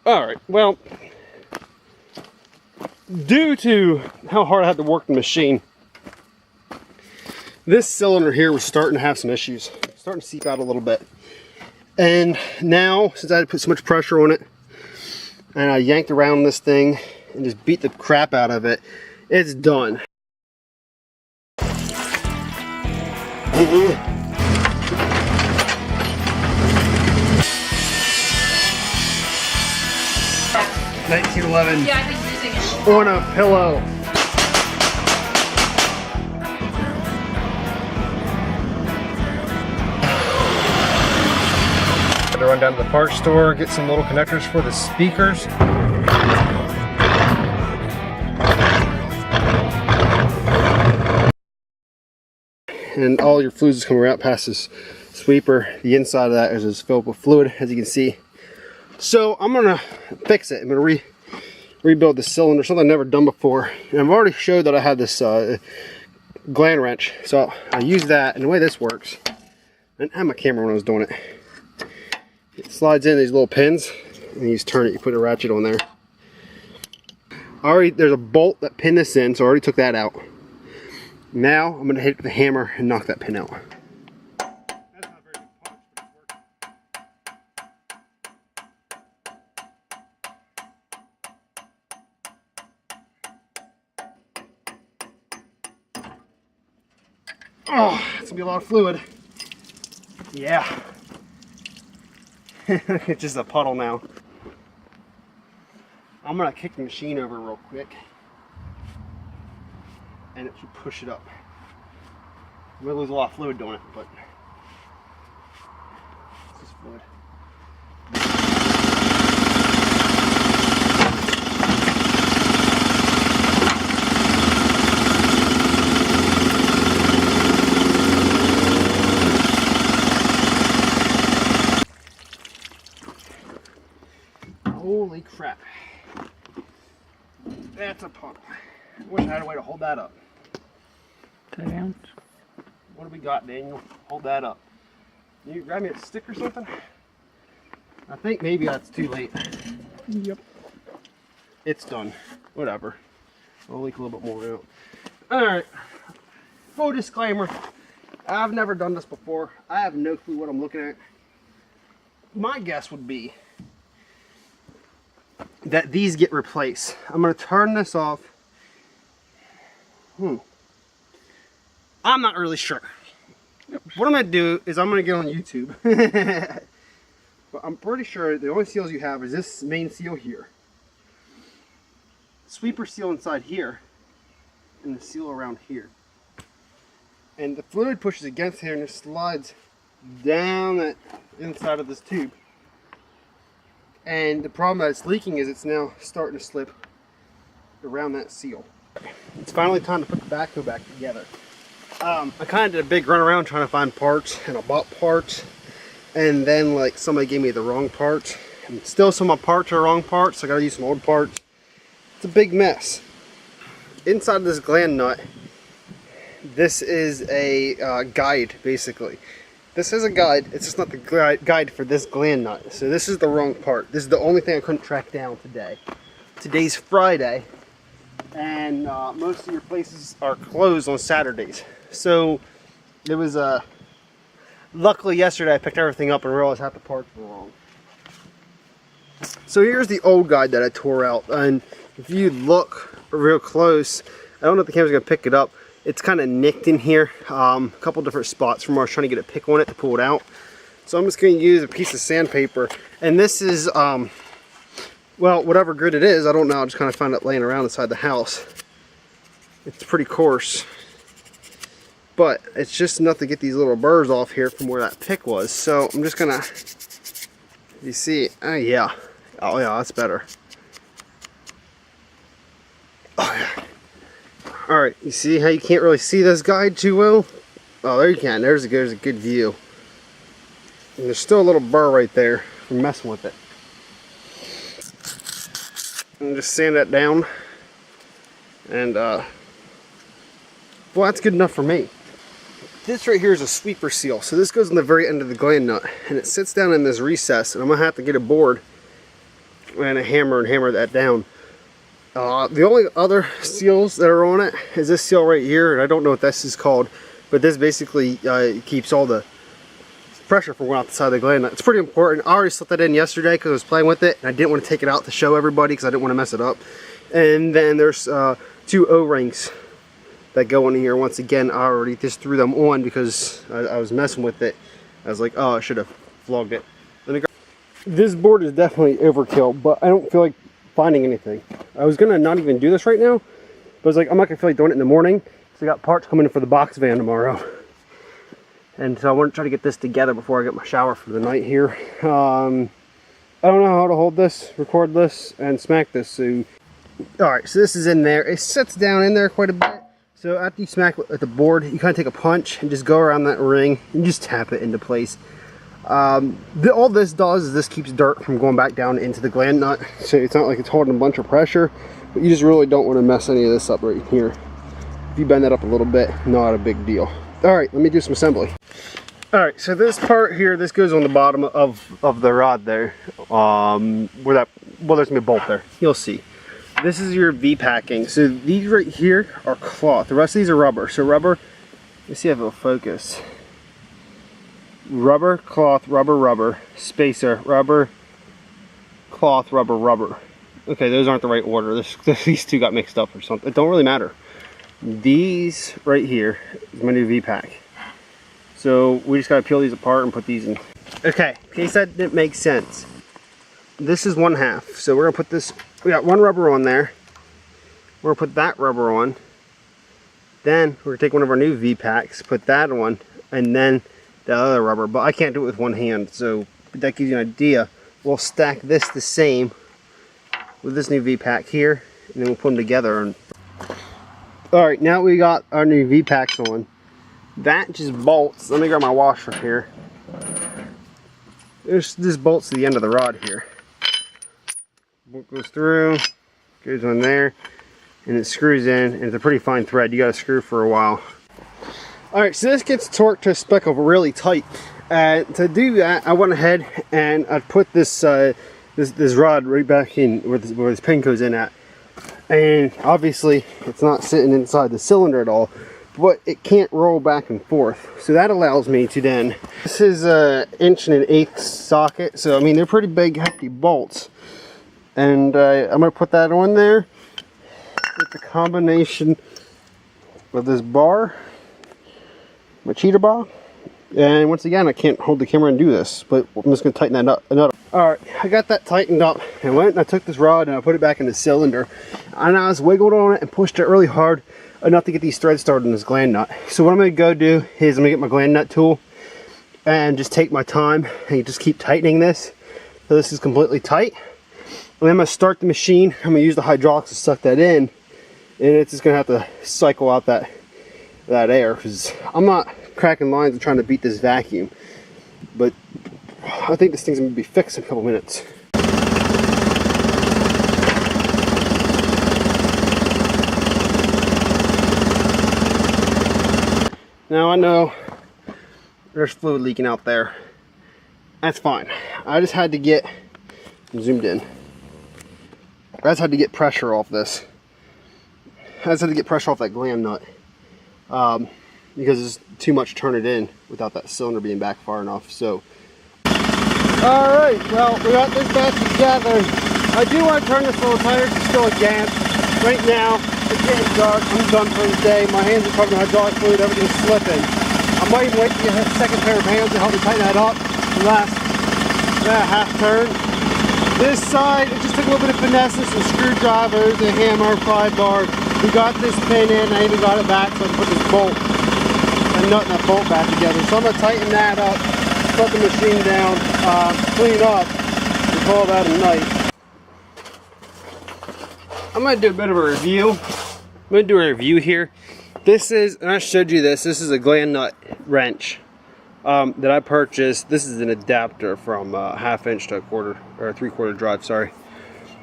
Alright, well, due to how hard I had to work the machine, this cylinder here was starting to have some issues. Starting to seep out a little bit. And now, since I had to put so much pressure on it, and I yanked around this thing and just beat the crap out of it, it's done. Mm-hmm. 1911. Yeah, I've been using it. On a pillow. Had to run down to the parts store, get some little connectors for the speakers. And all your fluids is coming out past this sweeper. The inside of that is filled with fluid, as you can see. So I'm gonna fix it. I'm gonna rebuild the cylinder, something I've never done before. And I've already showed that I have this Gland Wrench, so I use that. And the way this works, I didn't have my camera when I was doing it. It slides in these little pins, and you just turn it. You put a ratchet on there. There's a bolt that pinned this in, so I already took that out. Now I'm gonna hit it with a hammer and knock that pin out. Oh, it's gonna be a lot of fluid. Yeah. It's just a puddle now. I'm gonna kick the machine over real quick, and it should push it up. I'm gonna lose a lot of fluid doing it, but it's just fluid. Holy crap. That's a puddle. I wish I had a way to hold that up. What do we got, Daniel? Hold that up. Can you grab me a stick or something? I think maybe that's too late. Yep. It's done. Whatever. I'll leak a little bit more out. Alright. Full disclaimer. I've never done this before. I have no clue what I'm looking at. My guess would be that these get replaced. I'm going to turn this off. I'm not really sure. What I'm going to do is I'm going to get on YouTube. But I'm pretty sure the only seals you have is this main seal here. Sweeper seal inside here. And the seal around here. And the fluid pushes against here and it slides down the inside of this tube. And the problem that it's leaking is it's now starting to slip around that seal. It's finally time to put the backhoe back together. I kind of did a big run around trying to find parts, and I bought parts, and then like somebody gave me the wrong parts, and still some of my parts are wrong parts, so I gotta use some old parts. It's a big mess. Inside of this gland nut, this is a guide basically. This is a guide, it's just not the guide for this gland nut. So this is the wrong part. This is the only thing I couldn't track down today. Today's Friday, and most of your places are closed on Saturdays. So it was, luckily yesterday I picked everything up and realized half the parts were wrong. So here's the old guide that I tore out, and if you look real close, I don't know if the camera's gonna pick it up. It's kind of nicked in here, a couple different spots from where I was trying to get a pick on it to pull it out. So I'm just going to use a piece of sandpaper, and this is, well, whatever grit it is, I don't know, I just kind of found it laying around inside the house. It's pretty coarse, but it's just enough to get these little burrs off here from where that pick was. So I'm just going to, you see, yeah, oh yeah, that's better. Oh yeah. Alright, you see how you can't really see this guide too well? Oh, there you can. There's a good view. And there's still a little burr right there from messing with it. And just sand that down. And, well, that's good enough for me. This right here is a sweeper seal. So this goes on the very end of the gland nut. And it sits down in this recess. And I'm going to have to get a board and a hammer and hammer that down. The only other seals that are on it is this seal right here, and I don't know what this is called, but this basically keeps all the pressure from going out the side of the gland nut. It's pretty important. I already slipped that in yesterday because I was playing with it, and I didn't want to take it out to show everybody because I didn't want to mess it up. And then there's 2 O-rings that go in here. Once again, I already just threw them on because I was messing with it. I was like, oh, I should have vlogged it. Let me go. This board is definitely overkill, but I don't feel like finding anything. I was gonna not even do this right now, but I was like, I'm not gonna feel like doing it in the morning. So I got parts coming in for the box van tomorrow. And so I want to try to get this together before I get my shower for the night here. I don't know how to hold this, record this, and smack this. So, alright, so this is in there. It sits down in there quite a bit. So after you smack at the board, you kind of take a punch and just go around that ring and just tap it into place. All this does is this keeps dirt from going back down into the gland nut. So it's not like it's holding a bunch of pressure, but you just really don't want to mess any of this up right here. If you bend that up a little bit, not a big deal. Alright, let me do some assembly. Alright, so this part here, this goes on the bottom of the rod there. Well, there's gonna be a bolt there. You'll see. This is your V-packing. So these right here are cloth. The rest of these are rubber. So rubber, let's see if it'll focus. Rubber, cloth, rubber, rubber, spacer, rubber, cloth, rubber, rubber. Okay, those aren't the right order. These 2 got mixed up or something. It don't really matter. These right here is my new V-pack. So we just gotta peel these apart and put these in. Okay, in case that didn't make sense. This is 1/2. So we're gonna put this, we got 1 rubber on there. We're gonna put that rubber on. Then we're gonna take one of our new V-packs, put that on, and then the other rubber. But I can't do it with one hand, so that gives you an idea. We'll stack this the same with this new V-pack here, and then we'll put them together. And alright, now we got our new V-packs on. That just bolts. Let me grab my washer here. This bolts to the end of the rod here. Bolt goes through, goes on there, and it screws in, and it's a pretty fine thread. You gotta screw for a while. Alright, so this gets torqued to a speckle really tight. To do that, I went ahead and I put this this rod right back in where this pin goes in at. And obviously it's not sitting inside the cylinder at all, but it can't roll back and forth. So that allows me to then, this is a 1.1/8" socket, so I mean they're pretty big hefty bolts. And I'm going to put that on there with the combination of this bar, my cheater bar. And once again, I can't hold the camera and do this, but I'm just going to tighten that up. Alright, I got that tightened up and went and I took this rod and I put it back in the cylinder. And I was wiggled on it and pushed it really hard enough to get these threads started in this gland nut. So what I'm going to go do is I'm going to get my gland nut tool and just take my time and just keep tightening this so this is completely tight. And then I'm going to start the machine. I'm going to use the hydraulics to suck that in, and it's just going to have to cycle out that air, because I'm not cracking lines and trying to beat this vacuum, but I think this thing's going to be fixed in a couple minutes. Now I know there's fluid leaking out there. That's fine. I just had to get, I'm zoomed in. I just had to get pressure off this. I just had to get pressure off that gland nut. Because it's too much to turn it in without that cylinder being back far enough. So, alright, well, we got this back together. I do want to turn this little tire, it's still a gas. Right now, it's getting dark, I'm done for the day. My hands are covered in hydraulic fluid, everything's slipping. I might even wait to get a second pair of hands to help me tighten that up. The last half turn. This side, it just took a little bit of finesse, some screwdrivers, a hammer, 5-bar. We got this pin in, I even got it back so I can put this bolt, a nut and that bolt back together. So I'm going to tighten that up, shut the machine down, clean up, and call that a night. I'm going to do a bit of a review. I'm going to do a review here. This is, and I showed you this is a Gland Nut Wrench that I purchased. This is an adapter from a 1/2 inch to a 1/4 or a 3/4 drive, sorry.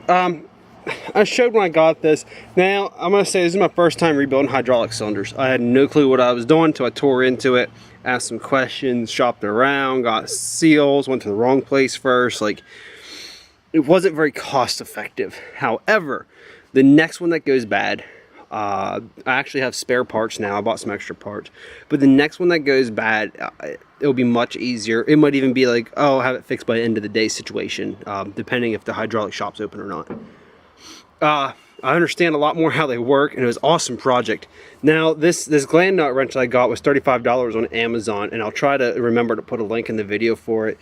I showed when I got this. Now, I'm going to say this is my first time rebuilding hydraulic cylinders. I had no clue what I was doing until I tore into it, asked some questions, shopped around, got seals, went to the wrong place first. Like, it wasn't very cost effective. However, the next one that goes bad, I actually have spare parts now. I bought some extra parts, but the next one that goes bad, it'll be much easier. It might even be like, oh, I'll have it fixed by the end of the day situation, depending if the hydraulic shop's open or not. I understand a lot more how they work, and it was an awesome project. Now, this Gland Nut Wrench I got was $35 on Amazon, and I'll try to remember to put a link in the video for it.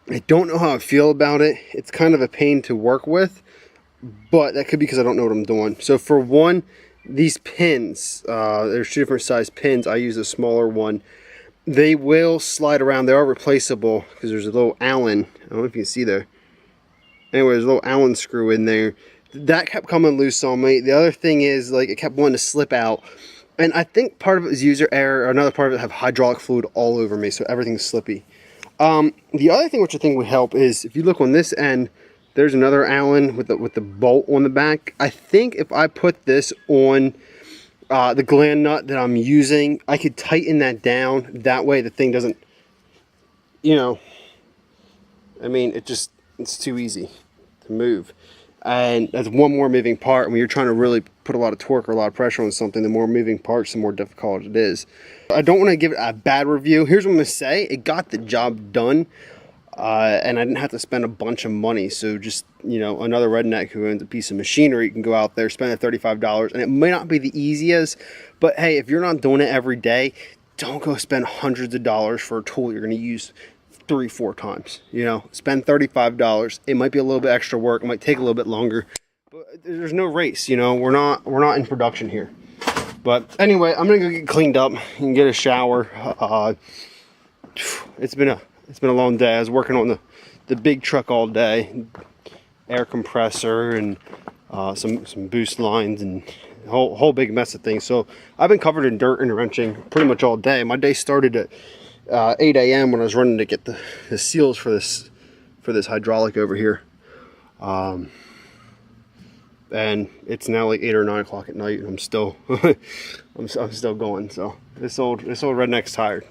I don't know how I feel about it. It's kind of a pain to work with, but that could be because I don't know what I'm doing. So for one, these pins, there's 2 different size pins. I use a smaller one. They will slide around. They are replaceable because there's a little Allen. I don't know if you can see there. Anyway, there's a little Allen screw in there. That kept coming loose on me. The other thing is, like, it kept wanting to slip out. And I think part of it is user error, or another part of it have hydraulic fluid all over me, so everything's slippy. The other thing which I think would help is, if you look on this end, there's another Allen with the bolt on the back. I think if I put this on the gland nut that I'm using, I could tighten that down. That way the thing doesn't, you know, I mean, it's too easy to move. And that's one more moving part. When you're trying to really put a lot of torque or a lot of pressure on something, the more moving parts, the more difficult it is. I don't want to give it a bad review. Here's what I'm going to say. It got the job done. And I didn't have to spend a bunch of money. So just, you know, another redneck who owns a piece of machinery can go out there, spend the $35. And it may not be the easiest, but hey, if you're not doing it every day, don't go spend hundreds of dollars for a tool you're going to use 3-4 times. You know, spend $35. It might be a little bit extra work. It might take a little bit longer, but there's no race. You know, we're not in production here. But anyway, I'm gonna go get cleaned up and get a shower. It's been a long day. I was working on the big truck all day, air compressor and some boost lines and a whole big mess of things. So I've been covered in dirt and wrenching pretty much all day. My day started at 8 a.m. when I was running to get the seals for this hydraulic over here, and it's now like 8 or 9 o'clock at night, and I'm still I'm still going. So this old redneck's tired.